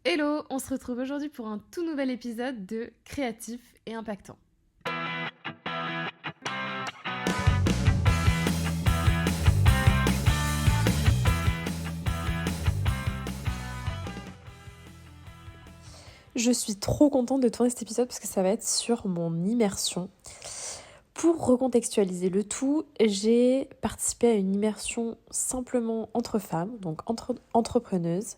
Hello, on se retrouve aujourd'hui pour un tout nouvel épisode de Créatif et Impactant. Je suis trop contente de tourner cet épisode parce que ça va être sur mon immersion. Pour recontextualiser le tout, j'ai participé à une immersion simplement entre femmes, donc entre entrepreneuses.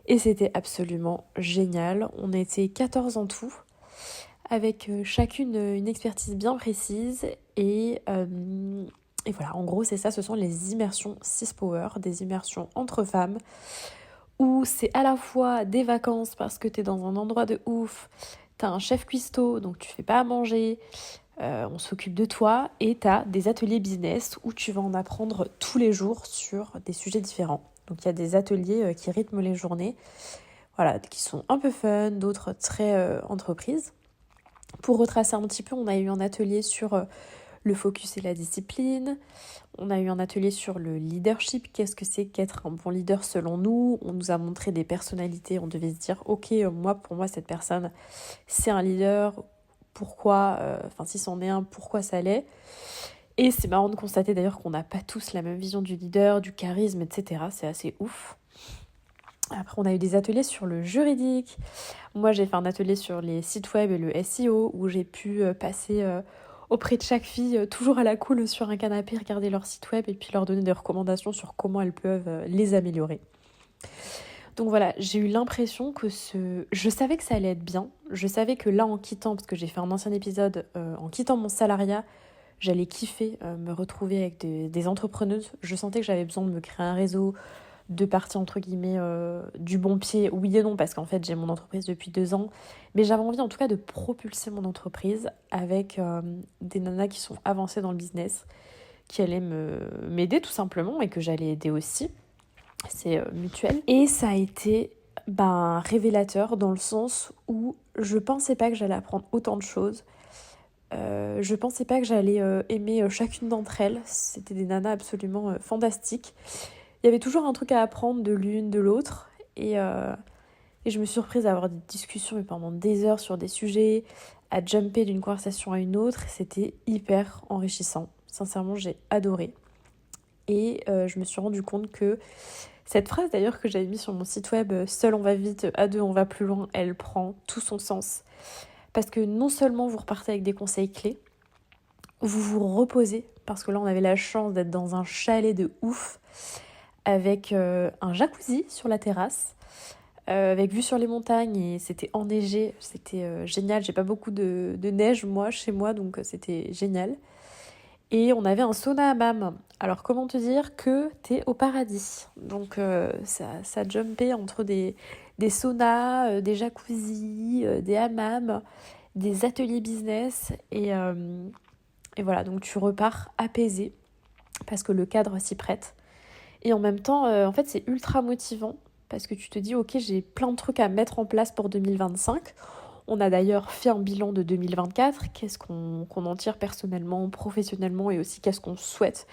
Et c'était absolument génial. On était 14 en tout, avec chacune une expertise bien précise. Et voilà, en gros c'est ça, ce sont les immersions 6 Power, des immersions entre femmes où c'est à la fois des vacances parce que t'es dans un endroit de ouf, t'as un chef cuistot donc tu fais pas à manger, on s'occupe de toi, et t'as des ateliers business où tu vas en apprendre tous les jours sur des sujets différents. Donc il y a des ateliers qui rythment les journées, voilà, qui sont un peu fun, d'autres très entreprises. Pour retracer un petit peu, on a eu un atelier sur le focus et la discipline. On a eu un atelier sur le leadership, qu'est-ce que c'est qu'être un bon leader selon nous. On nous a montré des personnalités, on devait se dire ok, pour moi cette personne c'est un leader, pourquoi, si c'en est un, pourquoi ça l'est. Et c'est marrant de constater d'ailleurs qu'on n'a pas tous la même vision du leader, du charisme, etc. C'est assez ouf. Après, on a eu des ateliers sur le juridique. Moi, j'ai fait un atelier sur les sites web et le SEO où j'ai pu passer auprès de chaque fille, toujours à la cool sur un canapé, regarder leur site web et puis leur donner des recommandations sur comment elles peuvent les améliorer. Donc voilà, j'ai eu l'impression que je savais que ça allait être bien. Je savais que là, en quittant, parce que j'ai fait un ancien épisode, en quittant mon salariat, j'allais kiffer me retrouver avec des entrepreneuses. Je sentais que j'avais besoin de me créer un réseau, de partir entre guillemets du bon pied, oui et non, parce qu'en fait j'ai mon entreprise depuis 2 ans, mais j'avais envie en tout cas de propulser mon entreprise avec des nanas qui sont avancées dans le business, qui allaient m'aider tout simplement et que j'allais aider aussi. C'est mutuel. Et ça a été révélateur dans le sens où je pensais pas que j'allais apprendre autant de choses. Je pensais pas que j'allais aimer chacune d'entre elles. C'était des nanas absolument fantastiques. Il y avait toujours un truc à apprendre de l'une, de l'autre. Et je me suis surprise à avoir des discussions pendant des heures sur des sujets, à jumper d'une conversation à une autre. C'était hyper enrichissant. Sincèrement, j'ai adoré. Et je me suis rendu compte que cette phrase d'ailleurs que j'avais mise sur mon site web, seul on va vite, à deux on va plus loin, elle prend tout son sens. Parce que non seulement vous repartez avec des conseils clés, vous vous reposez, parce que là on avait la chance d'être dans un chalet de ouf, avec un jacuzzi sur la terrasse, avec vue sur les montagnes, et c'était enneigé, c'était génial. J'ai pas beaucoup de neige moi chez moi, donc c'était génial. Et on avait un sauna hammam. Alors comment te dire que t'es au paradis. Donc ça jumpait entre des saunas, des jacuzzis, des hammams, des ateliers business. Et voilà, donc tu repars apaisé parce que le cadre s'y prête. Et en même temps, en fait, c'est ultra motivant parce que tu te dis, ok, j'ai plein de trucs à mettre en place pour 2025. On a d'ailleurs fait un bilan de 2024. Qu'est-ce qu'on en tire personnellement, professionnellement, et aussi qu'est-ce qu'on souhaite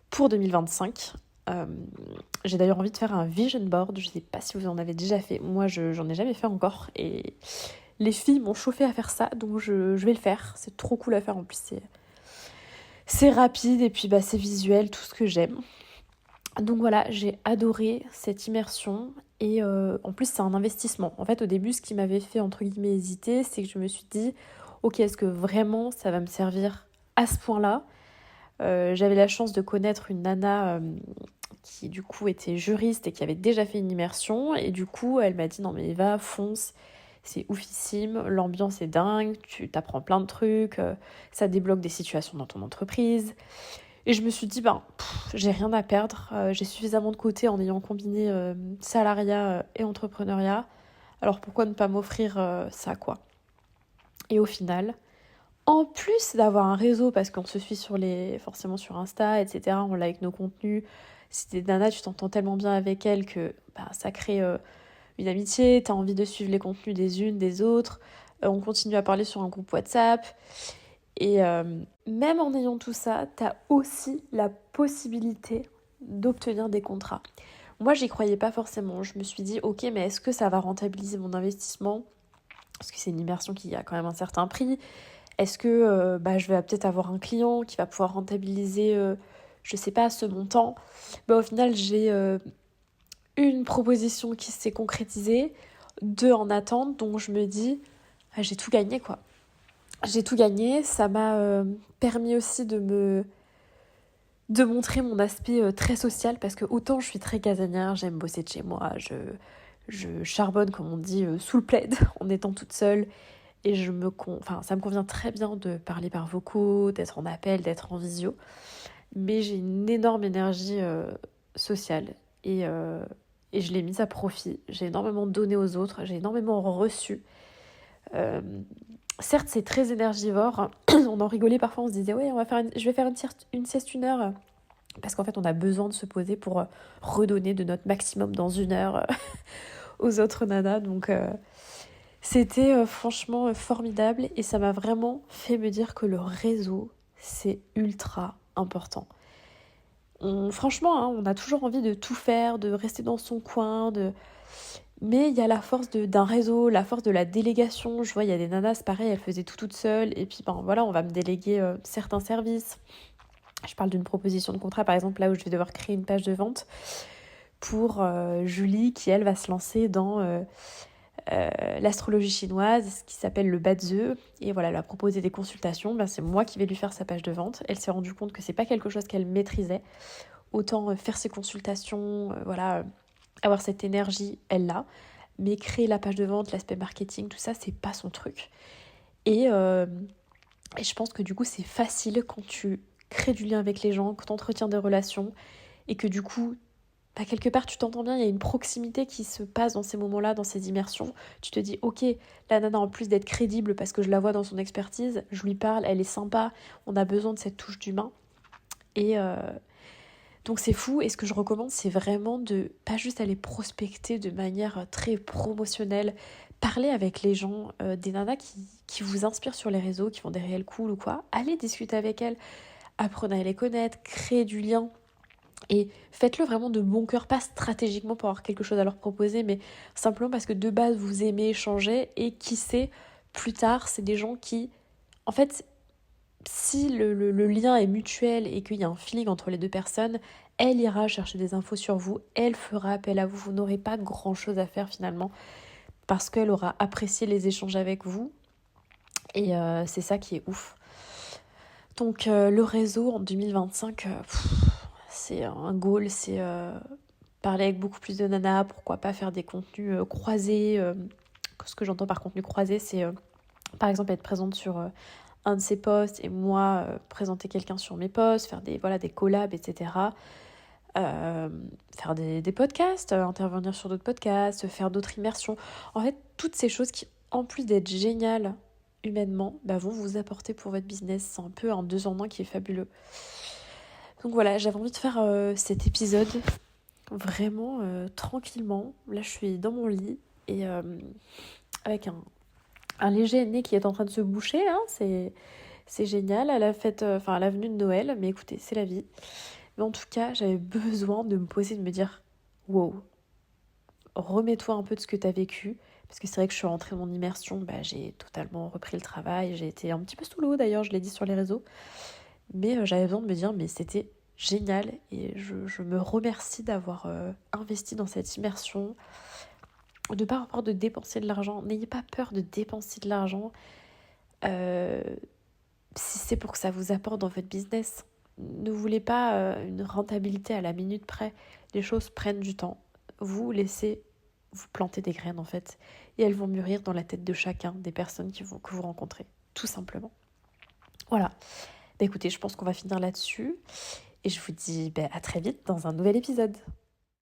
pour 2025. Euh, j'ai d'ailleurs envie de faire un vision board. Je ne sais pas si vous en avez déjà fait. Moi, j'en ai jamais fait encore. Et les filles m'ont chauffé à faire ça, donc je vais le faire. C'est trop cool à faire en plus. C'est rapide et puis c'est visuel, tout ce que j'aime. Donc voilà, j'ai adoré cette immersion. Et en plus, c'est un investissement. En fait, au début, ce qui m'avait fait, entre guillemets, hésiter, c'est que je me suis dit, ok, est-ce que vraiment ça va me servir à ce point-là ? J'avais la chance de connaître une nana qui, du coup, était juriste et qui avait déjà fait une immersion. Et du coup, elle m'a dit, non mais va, fonce, c'est oufissime, l'ambiance est dingue, tu t'apprends plein de trucs, ça débloque des situations dans ton entreprise. Et je me suis dit, j'ai rien à perdre. J'ai suffisamment de côté en ayant combiné salariat et entrepreneuriat. Alors pourquoi ne pas m'offrir ça, quoi. Et au final, en plus d'avoir un réseau, parce qu'on se suit forcément sur Insta, etc., on like nos contenus, si t'es nana, tu t'entends tellement bien avec elle que ça crée une amitié, t'as envie de suivre les contenus des unes, des autres. On continue à parler sur un groupe WhatsApp. Et même en ayant tout ça, t'as aussi la possibilité d'obtenir des contrats. Moi, j'y croyais pas forcément. Je me suis dit, ok, mais est-ce que ça va rentabiliser mon investissement? Parce que c'est une immersion qui a quand même un certain prix. Est-ce que je vais peut-être avoir un client qui va pouvoir rentabiliser, je sais pas, ce montant? Au final, j'ai une proposition qui s'est concrétisée, 2 en attente, donc je me dis, ah, j'ai tout gagné quoi. J'ai tout gagné, ça m'a permis aussi de montrer mon aspect très social, parce que autant je suis très casanière, j'aime bosser de chez moi, je charbonne comme on dit sous le plaid en étant toute seule, et ça me convient très bien de parler par vocaux, d'être en appel, d'être en visio, mais j'ai une énorme énergie sociale, et je l'ai mise à profit. J'ai énormément donné aux autres, j'ai énormément reçu. Certes, c'est très énergivore. On en rigolait parfois, on se disait ouais, je vais faire une sieste 1 heure. Parce qu'en fait, on a besoin de se poser pour redonner de notre maximum dans 1 heure aux autres nanas. Donc, c'était franchement formidable. Et ça m'a vraiment fait me dire que le réseau, c'est ultra important. Franchement, hein, on a toujours envie de tout faire, de rester dans son coin, mais il y a la force d'un réseau, la force de la délégation. Je vois, il y a des nanas, c'est pareil, elles faisaient tout toutes seules. Et puis, voilà, on va me déléguer certains services. Je parle d'une proposition de contrat, par exemple, là où je vais devoir créer une page de vente pour Julie, qui, elle, va se lancer dans l'astrologie chinoise, ce qui s'appelle le Bazhe. Et voilà, elle a proposé des consultations. C'est moi qui vais lui faire sa page de vente. Elle s'est rendue compte que c'est pas quelque chose qu'elle maîtrisait. Autant faire ses consultations, avoir cette énergie, elle l'a. Mais créer la page de vente, l'aspect marketing, tout ça, c'est pas son truc. Et je pense que du coup, c'est facile quand tu crées du lien avec les gens, quand tu entretiens des relations, et que du coup, quelque part, tu t'entends bien, il y a une proximité qui se passe dans ces moments-là, dans ces immersions. Tu te dis, ok, la nana, en plus d'être crédible parce que je la vois dans son expertise, je lui parle, elle est sympa, on a besoin de cette touche d'humain. Et donc c'est fou, et ce que je recommande, c'est vraiment de pas juste aller prospecter de manière très promotionnelle, parler avec les gens, des nanas qui vous inspirent sur les réseaux, qui font des réels cool ou quoi. Allez discuter avec elles, apprenez à les connaître, créez du lien. Et faites-le vraiment de bon cœur, pas stratégiquement pour avoir quelque chose à leur proposer, mais simplement parce que de base vous aimez échanger, et qui sait, plus tard, c'est des gens qui, en fait, si le lien est mutuel et qu'il y a un feeling entre les deux personnes, elle ira chercher des infos sur vous, elle fera appel à vous, vous n'aurez pas grand chose à faire finalement, parce qu'elle aura apprécié les échanges avec vous, et c'est ça qui est ouf. Donc le réseau en 2025, c'est un goal, c'est parler avec beaucoup plus de nanas, pourquoi pas faire des contenus croisés. Ce que j'entends par contenu croisé, c'est par exemple être présente sur un de ses posts, et moi présenter quelqu'un sur mes posts, faire des collabs, etc. Faire des podcasts, intervenir sur d'autres podcasts, faire d'autres immersions. En fait, toutes ces choses qui, en plus d'être géniales humainement, vont vous apporter pour votre business. C'est un peu un 2 en 1 qui est fabuleux. Donc voilà, j'avais envie de faire cet épisode vraiment tranquillement. Là, je suis dans mon lit, et avec un léger nez qui est en train de se boucher, hein. C'est génial, à la venue de Noël, mais écoutez, c'est la vie. Mais en tout cas, j'avais besoin de me poser, de me dire « Wow, remets-toi un peu de ce que tu as vécu ». Parce que c'est vrai que je suis rentrée dans mon immersion, j'ai totalement repris le travail. J'ai été un petit peu sous l'eau d'ailleurs, je l'ai dit sur les réseaux. Mais j'avais besoin de me dire, mais c'était génial. Et je me remercie d'avoir investi dans cette immersion. De ne pas avoir peur de dépenser de l'argent. N'ayez pas peur de dépenser de l'argent si c'est pour que ça vous apporte dans votre business. Ne voulez pas une rentabilité à la minute près. Les choses prennent du temps. Vous laissez vous planter des graines en fait. Et elles vont mûrir dans la tête de chacun des personnes que vous rencontrez. Tout simplement. Voilà. Écoutez, je pense qu'on va finir là-dessus. Et je vous dis à très vite dans un nouvel épisode.